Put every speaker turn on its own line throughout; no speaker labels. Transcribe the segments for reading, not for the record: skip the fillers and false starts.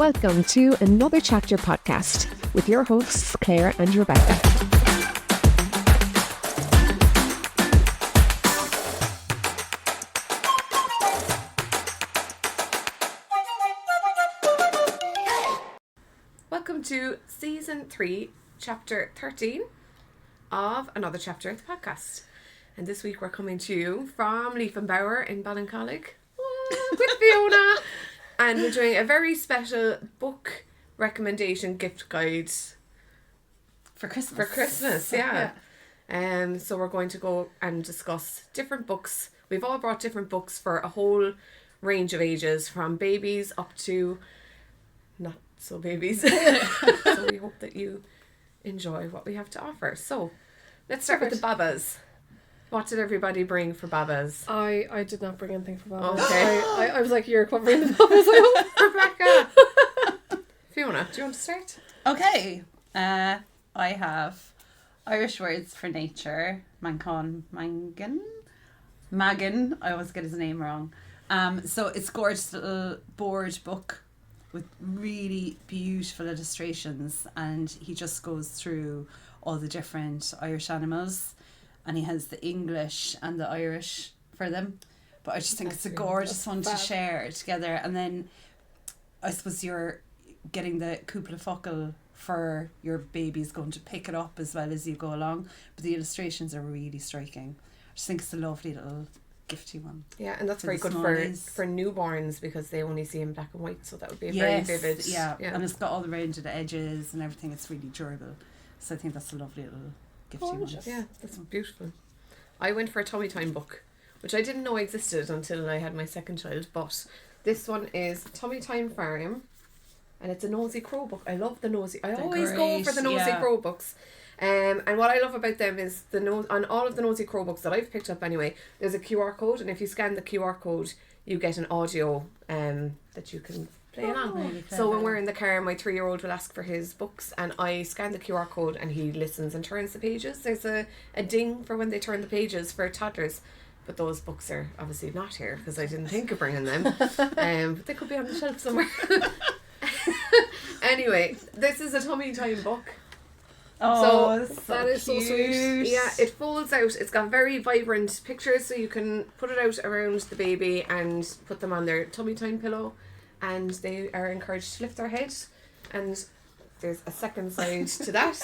Welcome to another Chapter podcast with your hosts Claire and Rebecca. Welcome to Season 3, Chapter 13 of another Chapter of the podcast. And this week we're coming to you from Leaf and Bower in Ballincollig with Fiona. And we're doing a very special book recommendation gift guide
for Christmas.
For Christmas, yeah. So we're going to go and discuss different books. We've all brought different books for a whole range of ages, from babies up to not so babies. So we hope that you enjoy what we have to offer. So let's start with the babas. What did everybody bring for babas?
I did not bring anything for babas.
Okay.
I was like, you're covering the babas. I hope.
Rebecca. Fiona, do you want to start?
Okay. I have Irish words for nature. Magan. I always get his name wrong. So it's a gorgeous little board book with really beautiful illustrations, and he just goes through all the different Irish animals. And he has the English and the Irish for them. But I just think it's a gorgeous one to share together. And then I suppose you're getting the cúpla focal for your babies, going to pick it up as well as you go along. But the illustrations are really striking. I just think it's a lovely little gifty one.
Yeah, and that's very good for newborns because they only see in black and white. So that would be a very vivid.
Yeah, and it's got all the rounded edges and everything. It's really durable. So I think that's a lovely little gifty one.
Yeah, that's beautiful. I went for a Tummy Time book, which I didn't know existed until I had my second child, but this one is Tummy Time Farm, and it's a Nosy Crow book. I love the Nosy. I always go for the Nosy Crow books. And what I love about them is on all of the Nosy Crow books that I've picked up anyway, there's a QR code, and if you scan the QR code, you get an audio that you can play along. Really so when we're in the car, my 3-year-old will ask for his books, and I scan the QR code and he listens and turns the pages. There's a ding for when they turn the pages for toddlers, but those books are obviously not here because I didn't think of bringing them. But they could be on the shelf somewhere. Anyway, this is a Tummy Time book.
Oh,
so
that is so sweet.
Yeah, it folds out. It's got very vibrant pictures, so you can put it out around the baby and put them on their tummy time pillow, and they are encouraged to lift their head. And there's a second side to that.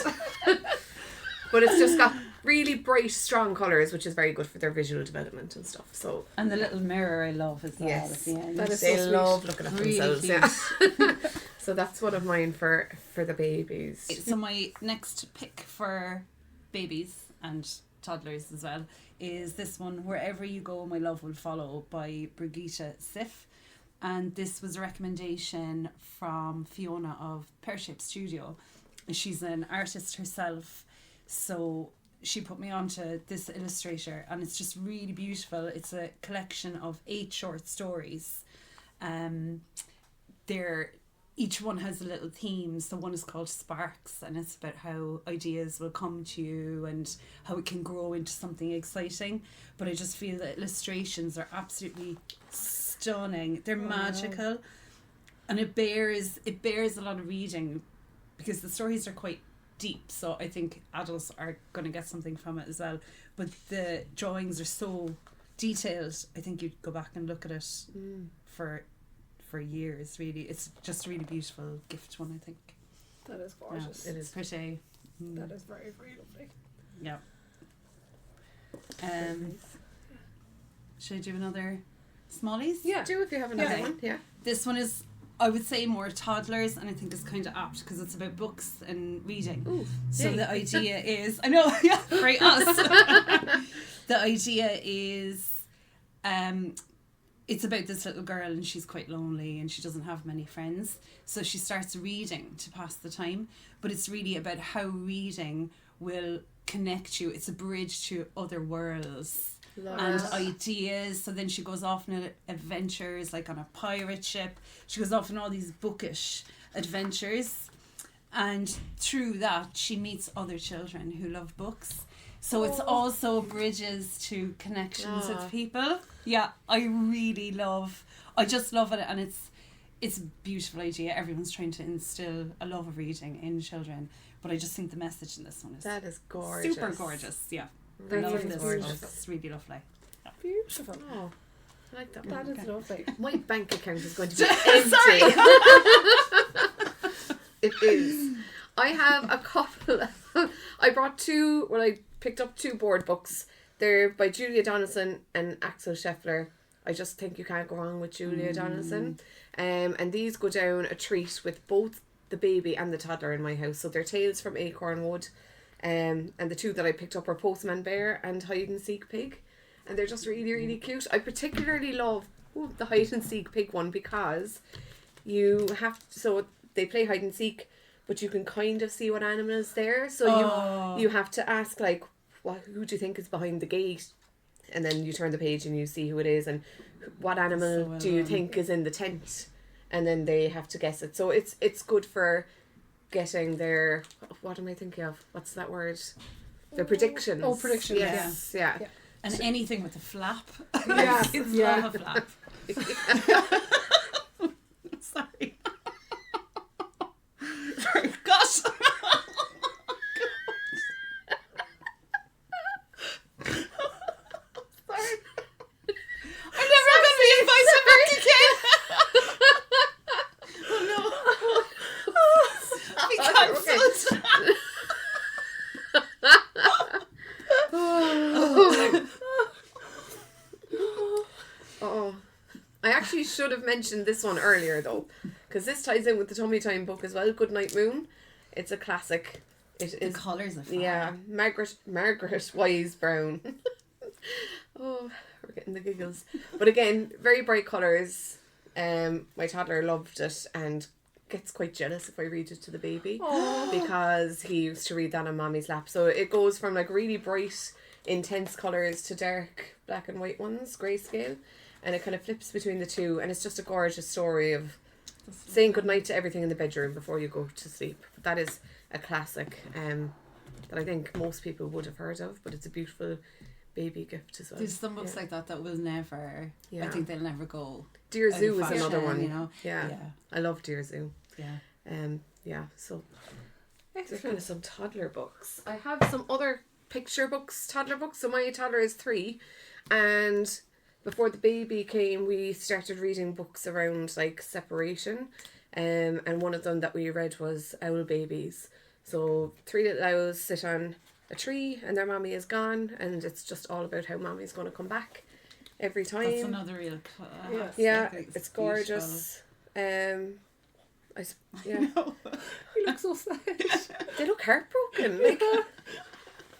But it's just got really bright, strong colours, which is very good for their visual development and stuff. So
and the little mirror I love as well.
Yes,
that is
they
so
love looking at
really
themselves.
cute.
Yeah. So that's one of mine for the babies.
So my next pick for babies and toddlers as well is this one, Wherever You Go, My Love Will Follow, by Brigitte Sif. And this was a recommendation from Fiona of Pear Shape Studio. She's an artist herself, so she put me onto this illustrator, and it's just really beautiful. It's a collection of 8 short stories. Each one has a little theme. So one is called Sparks, and it's about how ideas will come to you and how it can grow into something exciting. But I just feel that illustrations are absolutely stunning. They're magical, and it bears a lot of reading because the stories are quite deep. So I think adults are going to get something from it as well. But the drawings are so detailed. I think you'd go back and look at it for years. Really, it's just a really beautiful gift one, I think.
That is gorgeous.
Yeah, it is pretty.
That is very, very lovely.
Yeah. Should I do another smallies?
Yeah, do if you have another one. Yeah.
This one is, I would say, more toddlers, and I think it's kind of apt because it's about books and reading.
Ooh,
so the idea is, I know, yeah, right, us. The idea is, it's about this little girl, and she's quite lonely and she doesn't have many friends. So she starts reading to pass the time. But it's really about how reading will connect you. It's a bridge to other worlds and ideas. So then she goes off on adventures, like on a pirate ship. She goes off on all these bookish adventures. And through that, she meets other children who love books. So it's also bridges to connections with people. Yeah, I just love it, and it's a beautiful idea. Everyone's trying to instill a love of reading in children, but I just think the message in this one is
That is gorgeous.
super gorgeous. Yeah, I
Really
love this
gorgeous.
book. It's really lovely.
Beautiful.
Oh, I like that
That
one.
is lovely.
My bank account is going to be empty.
Sorry.
It is. I have a couple. I brought two. Well, I picked up two board books. They're by Julia Donaldson and Axel Scheffler. I just think you can't go wrong with Julia Donaldson. And these go down a treat with both the baby and the toddler in my house. So they're Tales from Acorn Wood. And the two that I picked up are Postman Bear and Hide and Seek Pig. And they're just really, really cute. I particularly love the Hide and Seek Pig one because you have so they play hide and seek, but you can kind of see what animal is there. So you have to ask like, who do you think is behind the gate? And then you turn the page and you see who it is and what animal do you think is in the tent? And then they have to guess it. So it's good for getting their, what am I thinking of? What's that word? Their predictions.
Oh, predictions.
Yes, yeah.
And anything with a flap.
Yeah,
Kids
yeah.
love a flap. Sorry. Sorry. Gosh. Sorry. I'm never going to be invited back again. Oh no. We cancelled.
Oh, I actually should have mentioned this one earlier though, because this ties in with the Tummy Time book as well. Goodnight Moon. It's a classic. It is.
The colours are fun.
Yeah, Margaret Wise Brown. Oh, we're getting the giggles. But again, very bright colours. My toddler loved it and gets quite jealous if I read it to the baby because he used to read that on mommy's lap. So it goes from like really bright, intense colours to dark black and white ones, grayscale, and it kind of flips between the two. And it's just a gorgeous story of saying goodnight to everything in the bedroom before you go to sleep. That is a classic that I think most people would have heard of, but it's a beautiful baby gift as well.
There's some books like that will never, I
Yeah.
think they'll never go.
Dear
out
Zoo
of
is another
fashion,
one.
you know?
Yeah.
Yeah.
I love Dear Zoo.
Yeah.
Yeah, so there's kind of some toddler books. I have some other picture books, toddler books. So my toddler is 3, and before the baby came, we started reading books around like separation. And one of them that we read was Owl Babies. So 3 little owls sit on a tree and their mommy is gone, and it's just all about how mommy's going to come back every time.
That's another real class.
Yeah, it's gorgeous. Yeah.
You look so sad.
They look heartbroken. Like,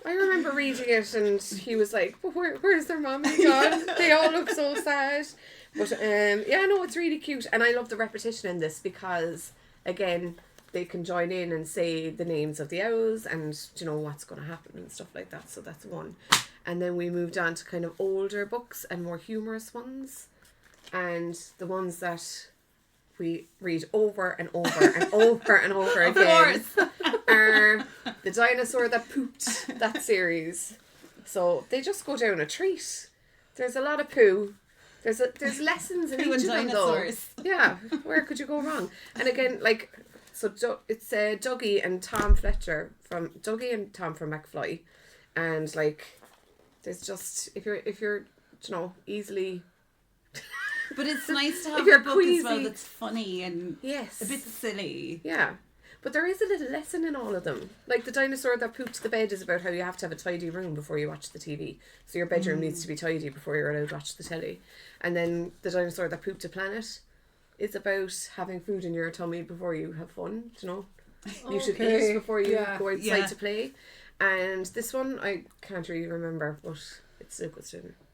I remember reading it and he was like, well, where's their mommy gone? They all look so sad. But yeah, no, it's really cute. And I love the repetition in this because, again, they can join in and say the names of the owls and, you know, what's going to happen and stuff like that. So that's one. And then we moved on to kind of older books and more humorous ones. And the ones that we read over and over and over and over again are The Dinosaur That Pooped, that series. So they just go down a treat. There's a lot of poo. There's lessons in
Poo
each
and
of them
dinosaurs.
though. Yeah, where could you go wrong? And again, like, so it's Dougie and Tom from McFly, and like, there's just if you're you know easily.
But it's nice to have
you're
a book as well
queasy.
that's funny and
Yes.
a bit silly.
Yeah. But there is a little lesson in all of them. Like The Dinosaur That Pooped the Bed is about how you have to have a tidy room before you watch the TV. So your bedroom needs to be tidy before you're allowed to watch the telly. And then The Dinosaur That Pooped a Planet is about having food in your tummy before you have fun, you know. You should eat before you go outside to play. And this one, I can't really remember, but it's still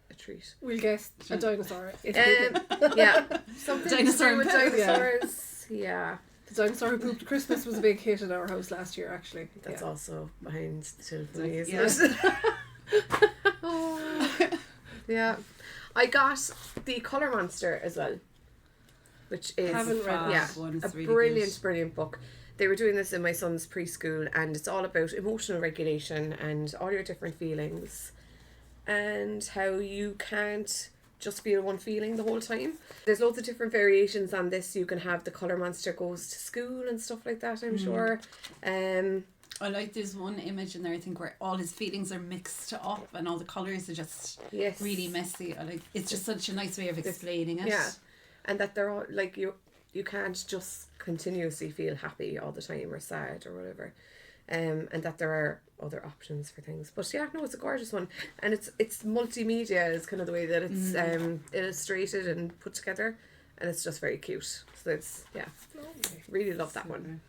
a treat.
We'll guess a dinosaur.
Yeah. Something
Dinosaur
to do with
and poo.
dinosaurs. Yeah.
The Dinosaur Who Pooped Christmas was a big hit in our house last year, actually.
That's also behind the till for me, isn't
Yeah.
it? Oh. Yeah. I got The Colour Monster as well, which is
Haven't read it.
a brilliant book. They were doing this in my son's preschool, and it's all about emotional regulation and all your different feelings and how you can't just feel one feeling the whole time. There's loads of different variations on this. You can have the colour monster goes to school and stuff like that, I'm sure.
I like there's one image in there I think where all his feelings are mixed up and all the colours are just really messy. I like it's just such a nice way of explaining it.
Yeah. And that they're all like you can't just continuously feel happy all the time or sad or whatever. And that there are other options for things. But yeah, no, it's a gorgeous one. And it's multimedia is kind of the way that it's illustrated and put together. And it's just very cute. So it's, really love that one.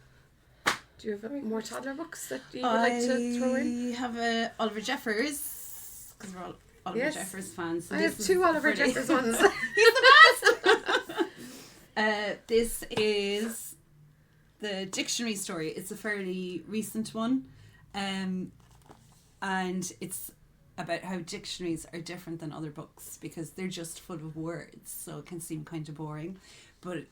Do you have more toddler books that you would like to throw in?
I have a Oliver Jeffers, because we're all Oliver Jeffers fans. So
I have 2 Oliver Jeffers ones.
He's the best! This is the dictionary story. It's a fairly recent one. And it's about how dictionaries are different than other books because they're just full of words, so it can seem kind of boring. But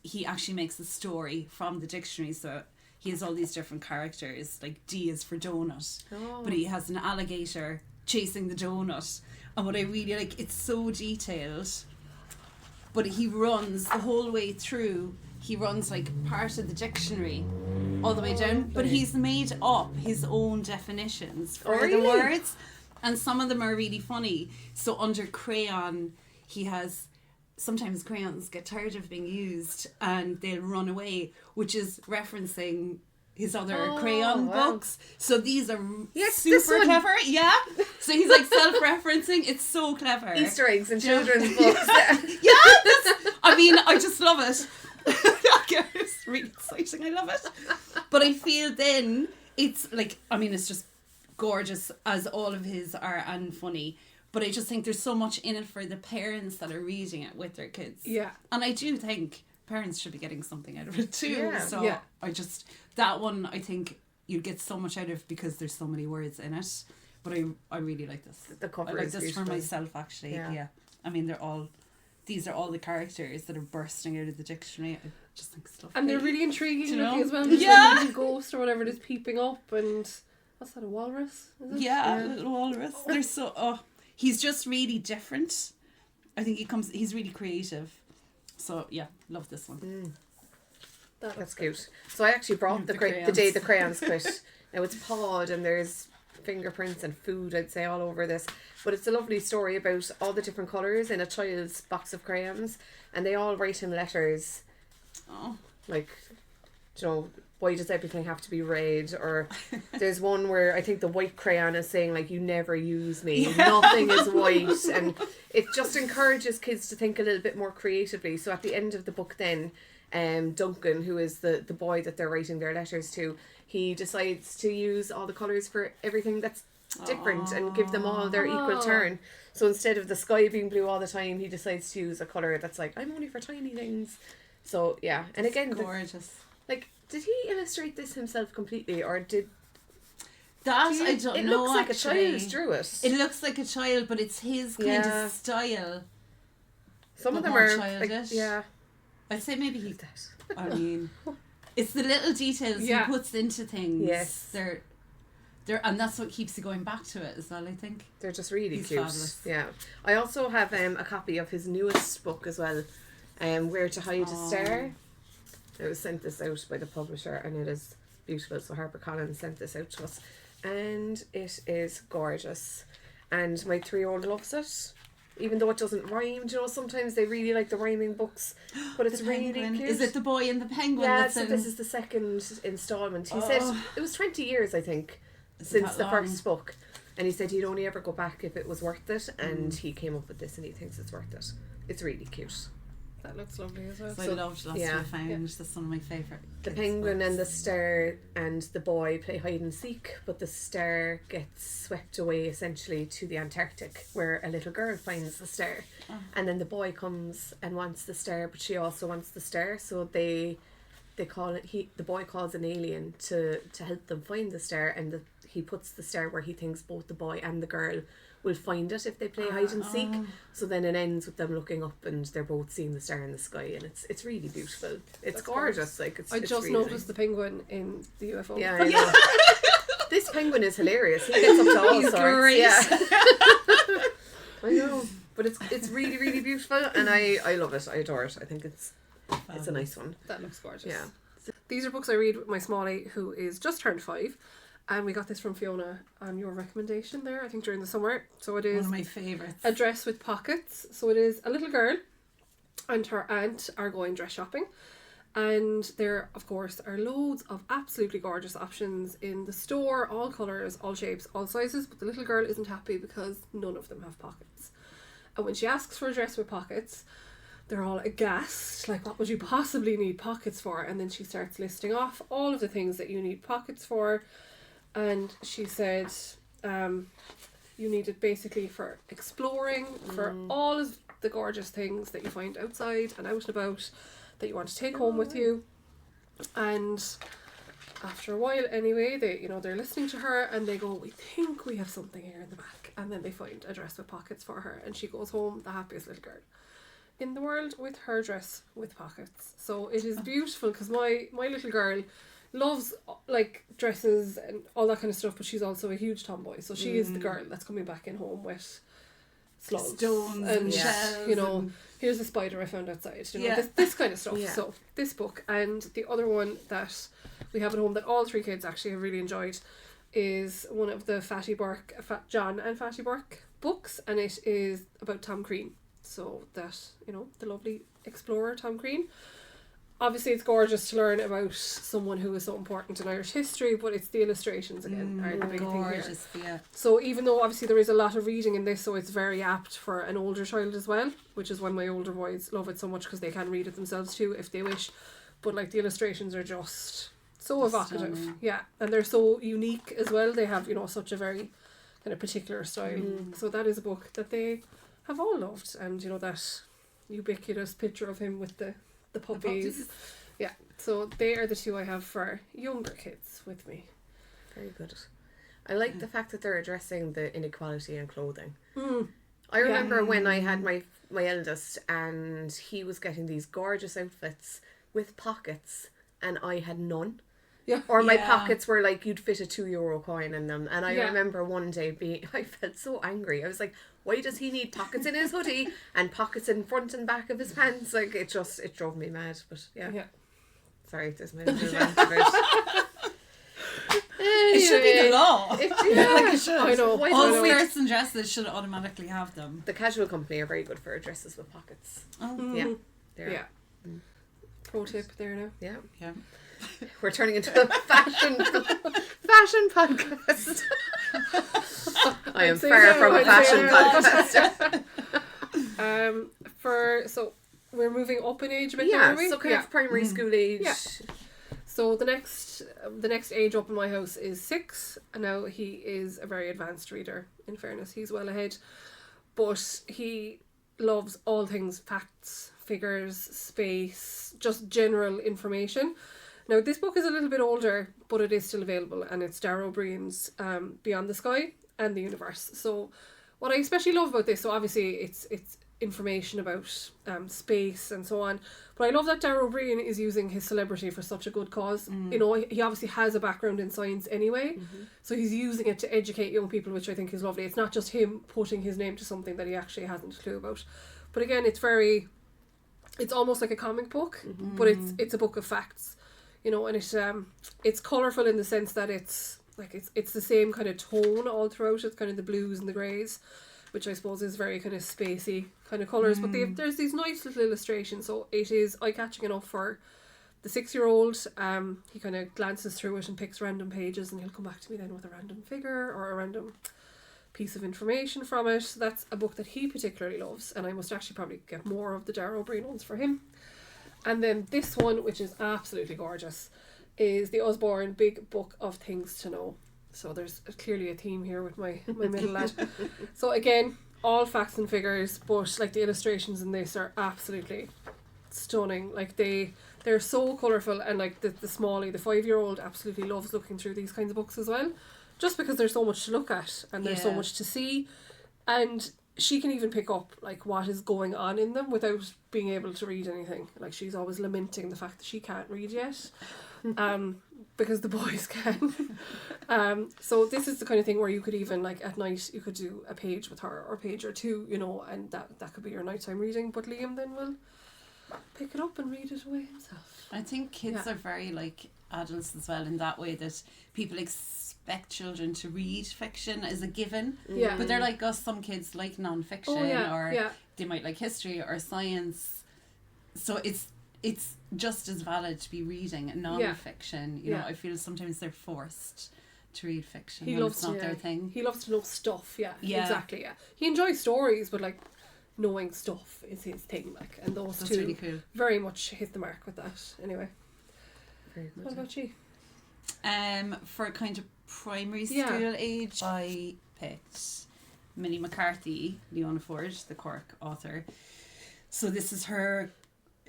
he actually makes a story from the dictionary, so he has all these different characters, like D is for donut, but he has an alligator chasing the donut. And what I really like, it's so detailed, but he runs the whole way through. He runs like part of the dictionary all the way down, but he's made up his own definitions for the words, and some of them are really funny. So under crayon, he has, sometimes crayons get tired of being used and they'll run away, which is referencing his other crayon books. So these are super clever. Yeah. So he's like self-referencing. It's so clever.
Easter eggs in children's books.
I just love it. It's really exciting. I love it. But I feel then it's like, it's just gorgeous as all of his are and funny. But I just think there's so much in it for the parents that are reading it with their kids. Yeah. And I do think parents should be getting something out of it too. Yeah. So that one I think you'd get so much out of because there's so many words in it. But I really like this.
The cover
I like
is
this
beautiful.
for myself actually. Yeah. These are all the characters that are bursting out of the dictionary. I just think it's lovely.
And they're really intriguing looking as well.
There's
like a little ghost or whatever that's peeping up, and what's that, a walrus? Is it?
Yeah, a little walrus. They're so he's just really different. I think he's really creative. So yeah, love this one.
That's cute. So I actually brought the day the crayons quit. Now it's pawed and there's fingerprints and food, I'd say, all over this. But it's a lovely story about all the different colours in a child's box of crayons, and they all write him letters. Like, why does everything have to be red? Or there's one where I think the white crayon is saying, like, you never use me. Nothing is white. And it just encourages kids to think a little bit more creatively. So at the end of the book then, Duncan, who is the boy that they're writing their letters to, he decides to use all the colours for everything that's different and give them all their equal turn. So instead of the sky being blue all the time, he decides to use a colour that's like, I'm only for tiny things. So yeah, and again,
gorgeous.
Did he illustrate this himself completely, or did
that? I don't know.
It looks like
actually.
A child drew it.
It looks like a child, but it's his kind of style.
Some of them are childish.
I'd say maybe he. It's the little details he puts into things. Yes, they're, and that's what keeps you going back to it as well. I think
they're just really
He's
cute.
Fabulous.
Yeah, I also have a copy of his newest book as well, Where to Hide a Star. I was sent this out by the publisher, and it is beautiful. So HarperCollins sent this out to us, and it is gorgeous. And my 3-year-old loves it, even though it doesn't rhyme. Sometimes they really like the rhyming books, but it's really cute.
Is it the boy and the penguin?
Yeah, so this is the second instalment. He said it was 20 years, I think, since the first book, and he said he'd only ever go back if it was worth it, and he came up with this, and he thinks it's worth it. It's really cute.
That looks lovely as well.
So I loved Lost and Found. That's one of my favourite.
The penguin and the star and the boy play hide and seek, but the star gets swept away essentially to the Antarctic, where a little girl finds the star, and then the boy comes and wants the star, but she also wants the star. So they call it. The boy calls an alien to help them find the star, and he puts the star where he thinks both the boy and the girl will find it if they play hide and seek. So then it ends with them looking up and they're both seeing the star in the sky, and it's really beautiful. It's gorgeous. Like I
just
really
noticed
nice.
the penguin in the UFO.
Yeah, I know. This penguin is hilarious. He gets up to all sorts.
Great.
Yeah. I know. But it's really, really beautiful, and I love it. I adore it. I think it's a nice one.
That looks gorgeous.
Yeah.
These are books I read with my smallie, who is just turned 5. And we got this from Fiona on your recommendation there, I think during the summer. So it is
One of my favourites.
A Dress with Pockets. So it is a little girl and her aunt are going dress shopping. And there, of course, are loads of absolutely gorgeous options in the store, all colours, all shapes, all sizes. But the little girl isn't happy because none of them have pockets. And when she asks for a dress with pockets, they're all aghast, like, what would you possibly need pockets for? And then she starts listing off all of the things that you need pockets for. And she said you need it basically for exploring, for all of the gorgeous things that you find outside and out and about that you want to take home with you. And after a while anyway, they're listening to her and they go, we think we have something here in the back. And then they find a dress with pockets for her and she goes home the happiest little girl in the world with her dress with pockets. So it is beautiful because my little girl loves like dresses and all that kind of stuff, but she's also a huge tomboy, so she is the girl that's coming back in home with slugs
stones and shells,
here's a spider I found outside, this kind of stuff. So this book, and the other one that we have at home that all 3 kids actually have really enjoyed is one of the John and Fatty Burke books, and it is about Tom Crean. So that, the lovely explorer Tom Crean. Obviously it's gorgeous to learn about someone who is so important in Irish history, but it's the illustrations again are the big thing here.
Yeah.
So even though obviously there is a lot of reading in this, so it's very apt for an older child as well, which is why my older boys love it so much because they can read it themselves too if they wish. But like the illustrations are just so evocative.
Stunning.
Yeah, and they're so unique as well. They have, such a very kind of particular style. So that is a book that they have all loved, and that ubiquitous picture of him with the puppies. Yeah, so they are the 2 I have for younger kids with me.
Very good. I like the fact that they're addressing the inequality in clothing.
Mm.
I remember when I had my eldest and he was getting these gorgeous outfits with pockets and I had none.
Yeah.
Or my pockets were like, you'd fit a €2 coin in them. And I
Yeah.
remember one day I felt so angry. I was like, why does he need pockets in his hoodie and pockets in front and back of his pants? Like, it drove me mad. But yeah. Sorry, there's my little rant about
It should be the law.
It
should.
I know.
All skirts and dresses should automatically have them.
The casual company are very good for dresses with pockets.
Oh.
Yeah.
Yeah. Pro tip there now.
Yeah.
Yeah.
We're turning into a fashion podcast. I am far from a fashion podcaster.
So we're moving up in age a bit now, are we?
So kind of primary school age.
Yeah. So the next age up in my house is 6, and now he is a very advanced reader. In fairness, he's well ahead, but he loves all things facts, figures, space, just general information. Now this book is a little bit older, but it is still available, and it's Darrow Breen's Beyond the Sky and the Universe. So what I especially love about this, so obviously it's information about space and so on, but I love that Darrow Breen is using his celebrity for such a good cause. He obviously has a background in science anyway, so he's using it to educate young people, which I think is lovely. It's not just him putting his name to something that he actually hasn't a clue about, but again it's almost like a comic book, but it's a book of facts, and it's colourful in the sense that it's the same kind of tone all throughout. It's kind of the blues and the greys, which I suppose is very kind of spacey kind of colours, but there's these nice little illustrations, so it is eye-catching enough for the 6-year-old. He kind of glances through it and picks random pages, and he'll come back to me then with a random figure or a random piece of information from it. So that's a book that he particularly loves, and I must actually probably get more of the Darrow Breen ones for him. And then this one, which is absolutely gorgeous, is the Osborne Big Book of Things to Know. So there's clearly a theme here with my middle lad. So again, all facts and figures, but like the illustrations in this are absolutely stunning. Like they're so colourful, and like the Smallie, the 5-year-old, absolutely loves looking through these kinds of books as well, just because there's so much to look at and there's so much to see. And she can even pick up like what is going on in them without being able to read anything. Like she's always lamenting the fact that she can't read yet, because the boys can. So this is the kind of thing where you could even like at night you could do a page with her or a page or two, you know, and that could be your nighttime reading. But Liam then will pick it up and read it away himself.
I think kids are very like adults as well in that way, that people expect children to read fiction as a given.
Yeah.
But they're like us, some kids like non-fiction or they might like history or science. So it's just as valid to be reading non-fiction. You know, I feel sometimes they're forced to read fiction. He loves, it's not their thing.
He loves to know stuff, exactly, He enjoys stories, but like knowing stuff is his thing, like, and that's two
really cool.
Very much hit the mark with that. Anyway.
Very good.
What about you?
For kind of primary school age, I picked Minnie McCarthy, Leona Ford, the Cork author. So this is her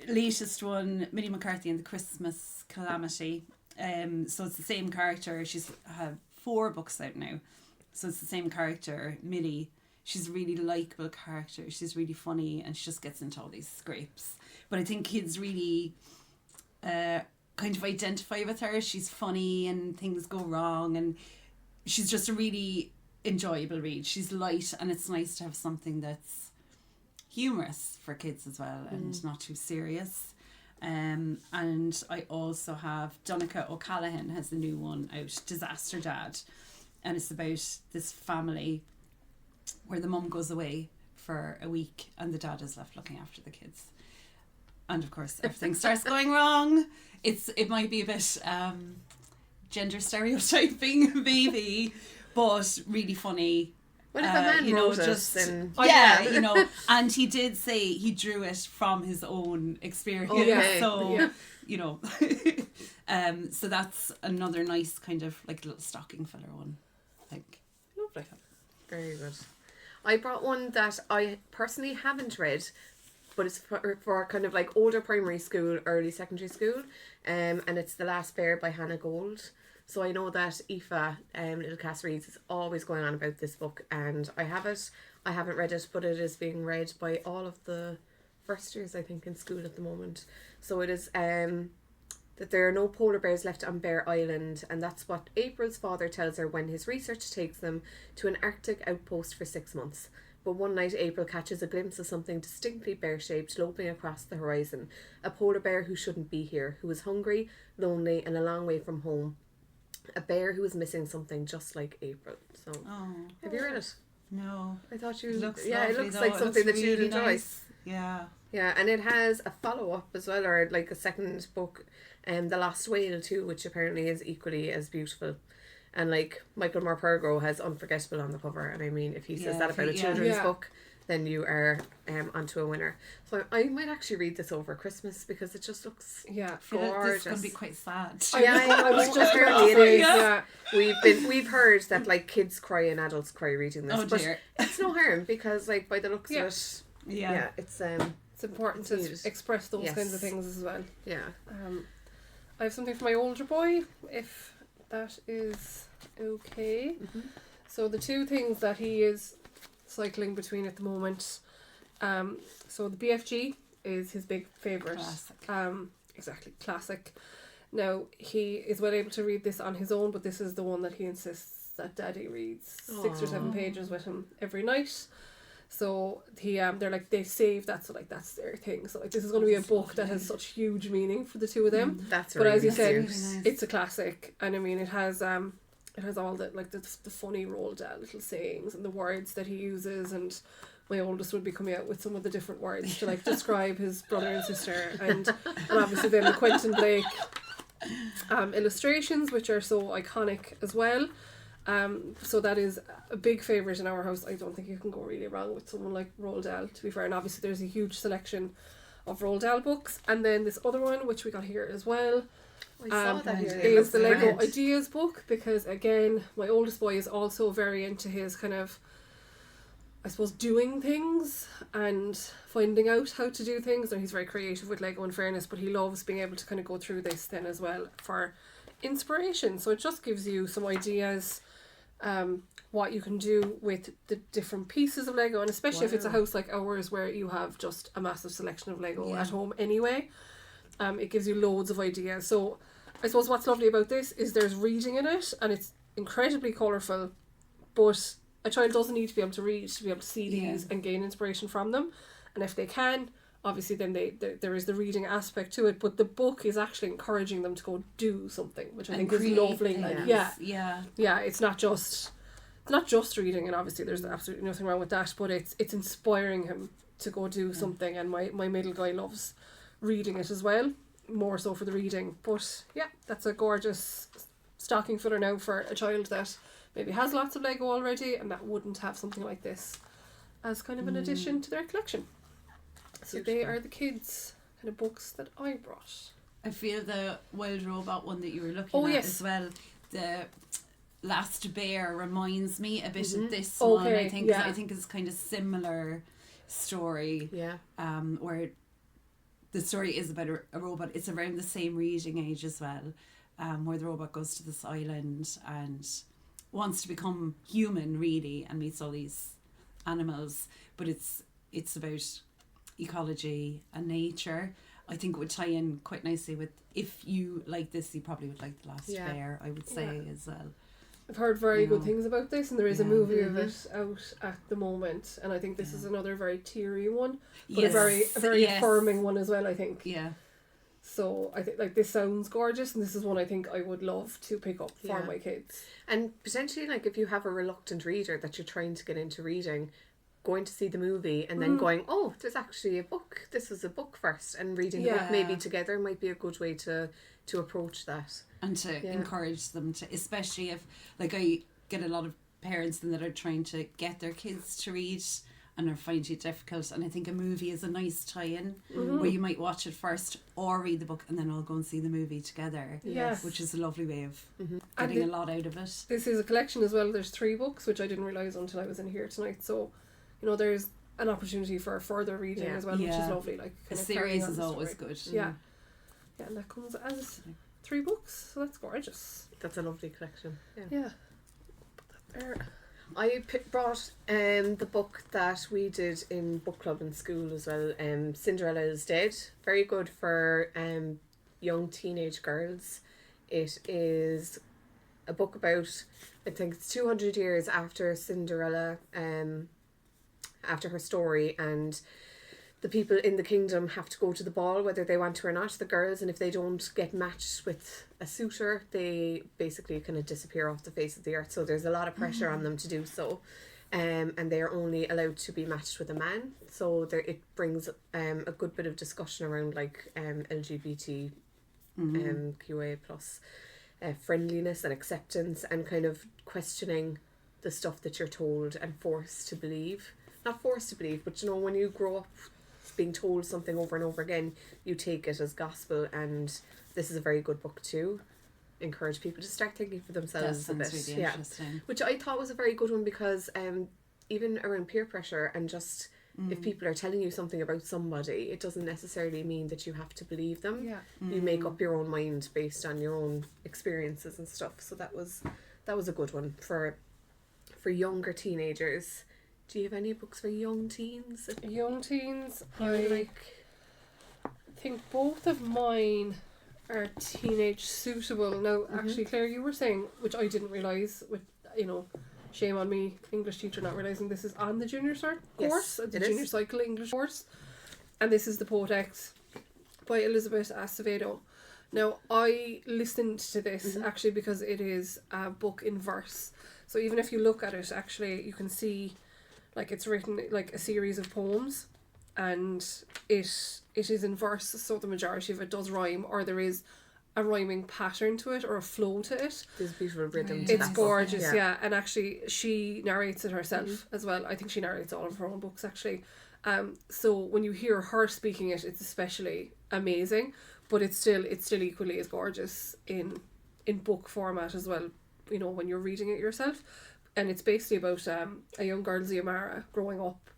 latest one, Minnie McCarthy and the Christmas Calamity. So it's the same character. She's had 4 books out now. So it's the same character, Millie. She's a really likeable character. She's really funny, and she just gets into all these scrapes. But I think kids really kind of identify with her. She's funny and things go wrong, and she's just a really enjoyable read. She's light, and it's nice to have something that's humorous for kids as well and not too serious. And I also have Donncha O'Callaghan has the new one out, Disaster Dad, and it's about this family where the mum goes away for a week and the dad is left looking after the kids, and of course everything starts going wrong. It might be a bit gender stereotyping maybe, but really funny.
Well, if a man
you know,
wrote
just
it, then...
you know, and he did say he drew it from his own experience. So you know, so that's another nice kind of like little stocking filler one, I think.
Lovely. Very good. I brought one that I personally haven't read, but it's for kind of like older primary school, early secondary school, and it's The Last Bear by Hannah Gold. So I know that Aoife, Little Cass Reads, is always going on about this book, and I have it. I haven't read it, but it is being read by all of the first years, I think, in school at the moment. So it is that there are no polar bears left on Bear Island, and that's what April's father tells her when his research takes them to an Arctic outpost for 6 months. But one night April catches a glimpse of something distinctly bear-shaped loping across the horizon. A polar bear who shouldn't be here, who is hungry, lonely, and a long way from home. A bear who is missing something just like April. So, have you read it?
No.
I thought you...
It looks
yeah,
lovely,
it looks
though.
like
It
something
looks
that you'd
really
enjoy.
nice. Yeah.
Yeah, and it has a follow-up as well, or like a second book, The Lost Whale too, which apparently is equally as beautiful. And like Michael Morpurgo has Unforgettable on the cover, and I mean, if he says that about a children's book, then you are onto a winner. So I might actually read this over Christmas because it just looks gorgeous.
It's going to be quite sad.
I was just apparently it is. Yeah. We've heard that like kids cry and adults cry reading this.
Oh dear.
But it's no harm because like by the looks of it, it's
important to express those kinds of things as well.
Yeah.
I have something for my older boy, if that is okay. Mm-hmm. So the 2 things that he is cycling between at the moment, so the BFG is his big favourite.
Classic.
Exactly, classic. Now he is well able to read this on his own, but this is the one that he insists that Daddy reads 6 or 7 pages with him every night. So they're like, they save that, so like that's their thing. So like this is going to be a book that has such huge meaning for the 2 of them.
That's
but
really
as you said,
really nice.
It's a classic, and I mean it has all the like the funny Roald Dahl little sayings and the words that he uses, and my oldest would be coming out with some of the different words to like describe his brother and sister, and obviously then the Quentin Blake illustrations, which are so iconic as well. So that is a big favourite in our house. I don't think you can go really wrong with someone like Roald Dahl, to be fair, and obviously there's a huge selection of Roald Dahl books. And then this other one, which we got here as well, is the Lego Ideas book, because again, my oldest boy is also very into his kind of, I suppose, doing things and finding out how to do things, and he's very creative with Lego, in fairness, but he loves being able to kind of go through this then as well for inspiration. So it just gives you some ideas what you can do with the different pieces of Lego, and especially if it's a
Wow.
house like ours where you have just a massive selection of Lego
Yeah.
at home anyway. It gives you loads of ideas. So I suppose what's lovely about this is there's reading in it, and it's incredibly colourful, but a child doesn't need to be able to read to be able to see these and gain inspiration from them. And if they can, obviously then there is the reading aspect to it, but the book is actually encouraging them to go do something, which I think is
create
lovely.
things.
Yeah, it's not just reading, and obviously there's absolutely nothing wrong with that, but it's inspiring him to go do something. And my middle guy loves reading it as well, more so for the reading. But yeah, that's a gorgeous stocking filler now for a child that maybe has lots of Lego already and that wouldn't have something like this as kind of an addition to their collection. So they
Beautiful.
are the kids kind of books that I brought.
I feel the Wild Robot one that you were looking
Oh,
at
yes.
as well. The Last Bear reminds me a bit of this
Okay,
one. I think
yeah.
I think it's kind of similar story.
Yeah.
Where the story is about a robot. It's around the same reading age as well. Where the robot goes to this island and wants to become human really, and meets all these animals. But it's about ecology and nature. I think it would tie in quite nicely with, if you like this, you probably would like The Last
Yeah.
Bear, I would say as well.
I've heard very good
Yeah.
things about this, and there is a
Yeah.
movie of it out at the moment, and I think this is another very teary one, but
Yes.
a very
Yes.
affirming one as well, I think.
Yeah.
So I think like this sounds gorgeous, and this is one I think I would love to pick up for
Yeah.
my kids.
And potentially, like, if you have a reluctant reader that you're trying to get into reading, going to see the movie and then going, oh, there's actually a book. This was a book first, and reading the book
Yeah.
maybe together might be a good way to approach that.
And to
Yeah.
encourage them to, especially if, like, I get a lot of parents then that are trying to get their kids to read and are finding it difficult, and I think a movie is a nice tie-in where you might watch it first or read the book and then all go and see the movie together,
Yes.
which is a lovely way of
And
getting a lot out of it.
This is a collection as well. There's 3 books, which I didn't realise until I was in here tonight. So, you know, there's an opportunity for further reading as well, which is
Yeah.
lovely. Like
A
kind of carrying
series
on
is
the
always
story.
good.
Yeah. Yeah, and that comes as 3 books, so that's gorgeous.
That's a lovely collection. Yeah.
Yeah. There.
I brought the book that we did in book club in school as well. Cinderella is Dead. Very good for young teenage girls. It is a book about, I think it's 200 years after Cinderella, after her story, and the people in the kingdom have to go to the ball whether they want to or not, the girls, and if they don't get matched with a suitor, they basically kind of disappear off the face of the earth. So there's a lot of pressure on them to do so, and they are only allowed to be matched with a man. So it brings a good bit of discussion around like LGBT QA plus friendliness and acceptance, and kind of questioning the stuff that you're told and forced to believe. Not forced to believe, but you know, when you grow up being told something over and over again, you take it as gospel, and this is a very good book to encourage people to start thinking for
That
themselves a bit.
sounds really interesting.
Which I thought was a very good one, because even around peer pressure and just if people are telling you something about somebody, it doesn't necessarily mean that you have to believe them.
Yeah.
You make up your own mind based on your own experiences and stuff. So that was a good one for younger teenagers. Do you have any books for young teens?
Young teens,
You
I
like?
think both of mine are teenage suitable. Now, actually, Claire, you were saying, which I didn't realise, with, you know, shame on me, English teacher, not realising this is on the junior cert
Yes,
course, the
it is.
junior cycle English course, and this is The Poet X by Elizabeth Acevedo. Now, I listened to this actually because it is a book in verse. So even if you look at it, actually, you can see like it's written like a series of poems, and it is in verse, so the majority of it does rhyme, or there is a rhyming pattern to it or a flow to it.
There's beautiful rhythm.
Right.
to
It's
that book.
gorgeous, yeah. And actually she narrates it herself as well. I think she narrates all of her own books actually. So when you hear her speaking it, it's especially amazing, but it's still equally as gorgeous in book format as well, you know, when you're reading it yourself. And it's basically about a young girl, Ziamara, growing up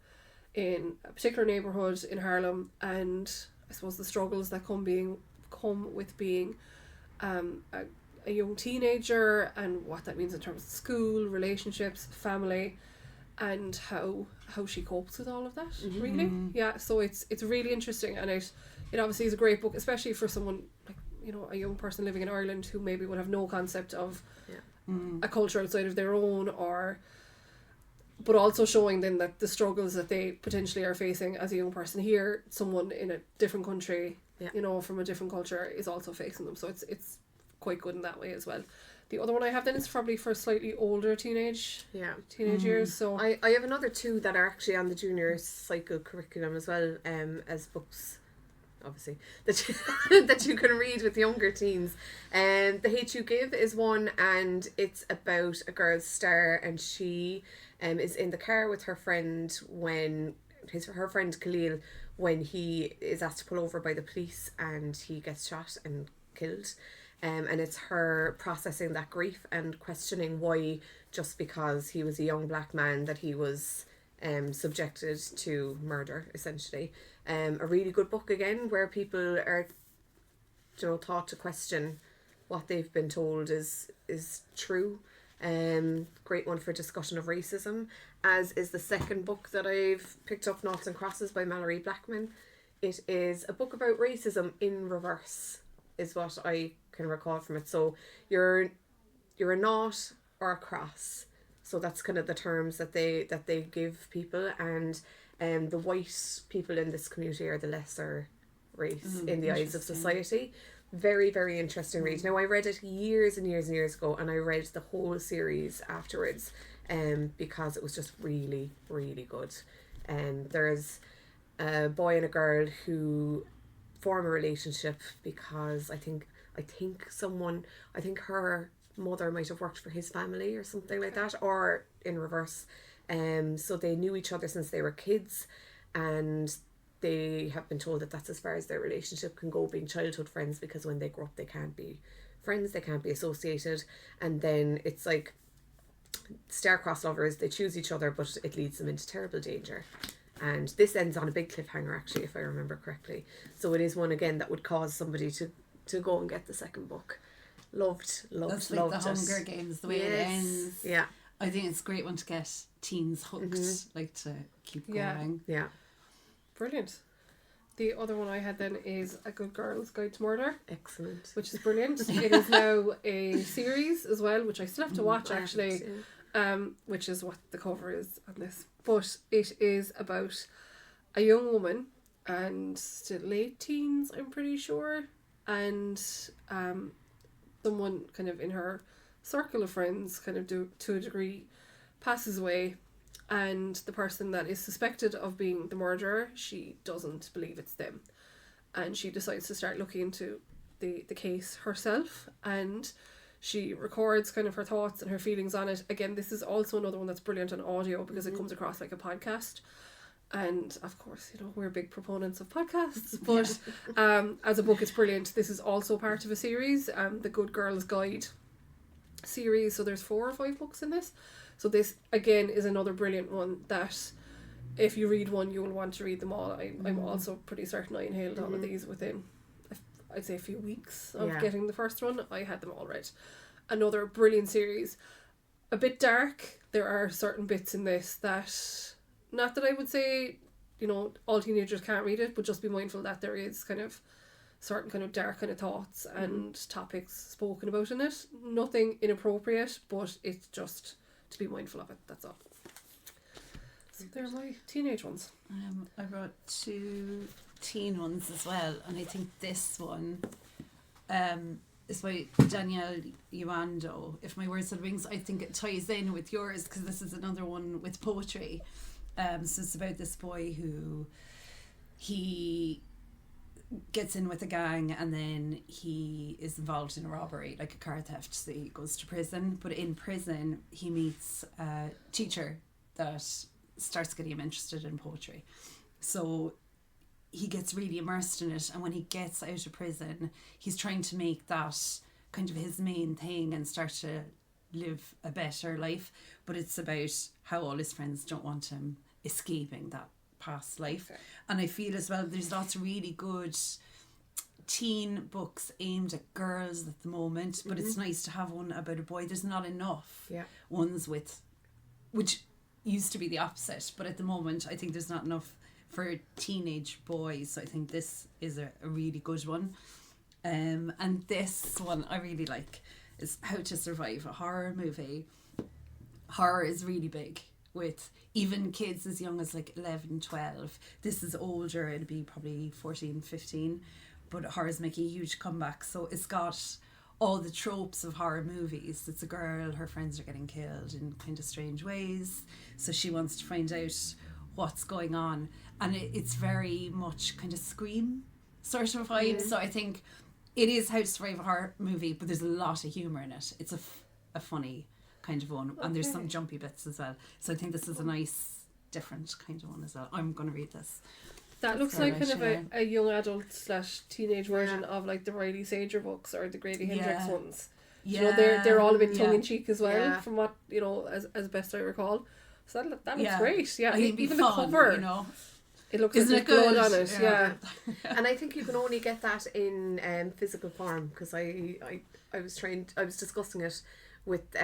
in a particular neighbourhood in Harlem, and I suppose the struggles that come with being a a young teenager and what that means in terms of school, relationships, family, and how she copes with all of that. Really, yeah. So it's really interesting, and it obviously is a great book, especially for someone like, you know, a young person living in Ireland who maybe would have no concept of a culture outside of their own, but also showing then that the struggles that they potentially are facing as a young person here, someone in a different country, you know, from a different culture, is also facing them. So it's quite good in that way as well. The other one I have then is probably for slightly older teenage years. So
I have another two that are actually on the junior cycle curriculum as well, as books, obviously, that you can read with younger teens. The Hate You Give is one, and it's about a girl, Star, and she is in the car with her friend when her friend Khalil, when he is asked to pull over by the police and he gets shot and killed. And it's her processing that grief and questioning why, just because he was a young black man, that he was subjected to murder, essentially. A really good book again, where people are, you know, taught to question what they've been told is true. Great one for discussion of racism, as is the second book that I've picked up, Noughts and Crosses by Mallory Blackman. It is a book about racism in reverse, is what I can recall from it. So you're a nought or a cross. So that's kind of the terms that they give people, and the white people in this community are the lesser race in the eyes of society. Very, very interesting read. Now, I read it years and years and years ago, and I read the whole series afterwards, because it was just really, really good. There's a boy and a girl who form a relationship because I think her mother might have worked for his family or something like that, or in reverse. So they knew each other since they were kids, and they have been told that that's as far as their relationship can go, being childhood friends, because when they grow up they can't be friends, they can't be associated. And then it's like star-crossed lovers, they choose each other, but it leads them into terrible danger. And this ends on a big cliffhanger, actually, if I remember correctly. So it is one, again, that would cause somebody to go and get the second book. Loved
That's like
loved
the
it.
Hunger Games, the way it ends.
Yeah.
I think it's a great one to get teens hooked, like to keep going.
Yeah.
brilliant. The other one I had then is A Good Girl's Guide to Murder.
Excellent.
Which is brilliant. It is now a series as well, which I still have to watch actually, which is what the cover is on this. But it is about a young woman and still late teens, I'm pretty sure, and someone kind of in her circle of friends kind of to a degree passes away, and the person that is suspected of being the murderer, she doesn't believe it's them, and she decides to start looking into the case herself, and she records kind of her thoughts and her feelings on it. Again, this is also another one that's brilliant on audio because it comes across like a podcast. And of course, you know, we're big proponents of podcasts, but as a book, it's brilliant. This is also part of a series, the Good Girl's Guide series. So there's 4 or 5 books in this. So this, again, is another brilliant one that if you read one, you will want to read them all. I'm also pretty certain I inhaled all of these within, I'd say, a few weeks of getting the first one. I had them all read. Another brilliant series. A bit dark. There are certain bits in this that... Not that I would say, you know, all teenagers can't read it, but just be mindful that there is kind of certain kind of dark kind of thoughts and topics spoken about in it. Nothing inappropriate, but it's just to be mindful of it, that's all. So they're my teenage ones.
I brought 2 teen ones as well, and I think this one is by Danielle Uando. If My Words Had Wings, I think it ties in with yours because this is another one with poetry. So it's about this boy who he gets in with a gang and then he is involved in a robbery, like a car theft, so he goes to prison. But in prison he meets a teacher that starts getting him interested in poetry, so he gets really immersed in it, and when he gets out of prison he's trying to make that kind of his main thing and start to live a better life. But it's about how all his friends don't want him escaping that past life. And I feel as well there's lots of really good teen books aimed at girls at the moment, but it's nice to have one about a boy. There's not enough ones which used to be the opposite, but at the moment I think there's not enough for teenage boys, so I think this is a really good one. And this one I really like is How to Survive a Horror Movie. Horror is really big with even kids as young as like 11, 12. This is older, it'd be probably 14, 15, but horror's making a huge comeback. So it's got all the tropes of horror movies. It's a girl, her friends are getting killed in kind of strange ways, so she wants to find out what's going on, and it's very much kind of Scream sort of vibe. So I think it is How to Survive a Horror Movie, but there's a lot of humour in it. It's a funny kind of one, and there's some jumpy bits as well, so I think this is a nice different kind of one as well. I'm going to read this.
That looks like kind of a young adult / teenage version of like the Riley Sager books or the Grady Hendrix ones. You know, they're all a bit tongue in cheek as well, from what, you know, as best I recall. So that looks great. Yeah, even the cover,
you know,
it looks like there's blood on it. Yeah.
And I think you can only get that in physical form, because I was discussing it with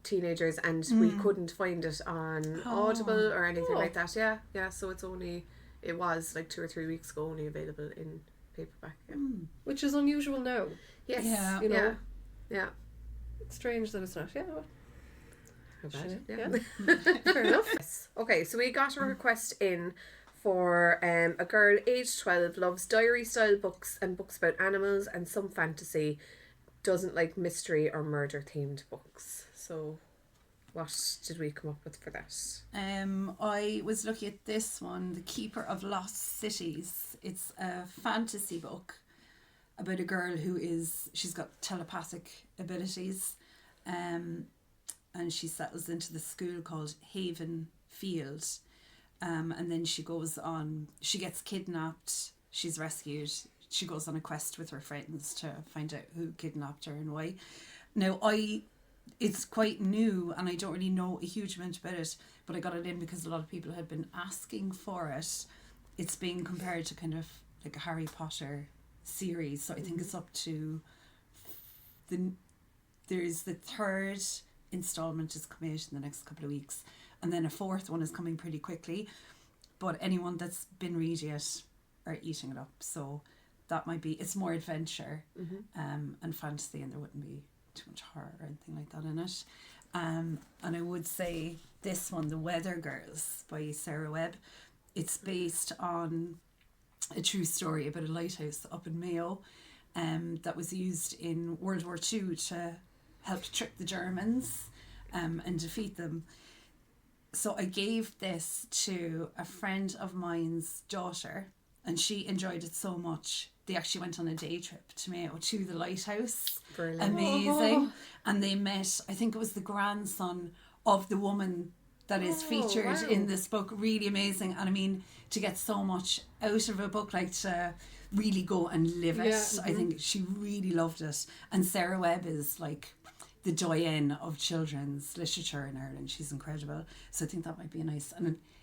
teenagers, and we couldn't find it on Audible or anything like that. Yeah. So it was like 2 or 3 weeks ago only available in paperback. Yeah.
Which is unusual now.
Yes.
Yeah. You know. Yeah. It's strange that it's not. Yeah. Fair enough.
Yes. Okay, so we got a request in for a girl aged 12, loves diary style books and books about animals and some fantasy, doesn't like mystery or murder themed books. So what did we come up with for that?
I was looking at this one, The Keeper of Lost Cities. It's a fantasy book about a girl she's got telepathic abilities, and she settles into the school called Haven Field, and then she gets kidnapped, she's rescued, she goes on a quest with her friends to find out who kidnapped her and why. Now it's quite new and I don't really know a huge amount about it, but I got it in because a lot of people had been asking for it. It's being compared to kind of like a Harry Potter series, so I think it's up to there's the third installment is coming out in the next couple of weeks, and then a fourth one is coming pretty quickly, but anyone that's been reading it are eating it up, so that might be, it's more adventure and fantasy, and there wouldn't be too much horror or anything like that in it. And I would say this one, The Weather Girls by Sarah Webb, it's based on a true story about a lighthouse up in Mayo that was used in World War II to help trick the Germans and defeat them. So I gave this to a friend of mine's daughter, and she enjoyed it so much they actually went on a day trip to Mayo to the lighthouse. Brilliant. Amazing. And they met, I think it was the grandson of the woman that is featured in this book. Really amazing. And I mean, to get so much out of a book, like to really go and live it. I think she really loved it. And Sarah Webb is like the doyenne of children's literature in Ireland. She's incredible. So I think that might be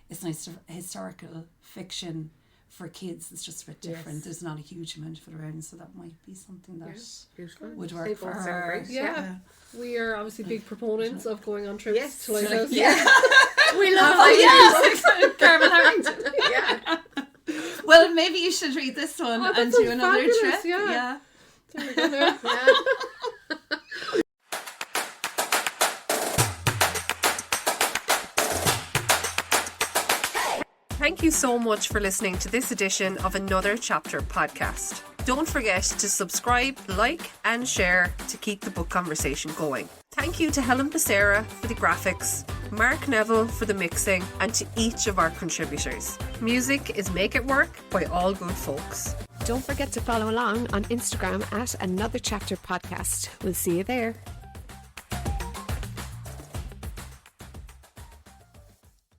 it's nice to historical fiction for kids. It's just a bit different. Yes. There's not a huge amount of it around, so that might be something that would work for her.
Yeah. We are obviously big proponents of going on trips to lighthouses.
We love
Carmel Harrington. Well, maybe you should read this one and do another trip. Yeah.
There we go now. Thank you so much for listening to this edition of Another Chapter podcast. Don't forget to subscribe, like and share to keep the book conversation going. Thank you to Helen Becerra for the graphics, Mark Neville for the mixing, and to each of our contributors. Music is Make It Work by All Good Folks.
Don't forget to follow along on Instagram at Another Chapter podcast. We'll see you there.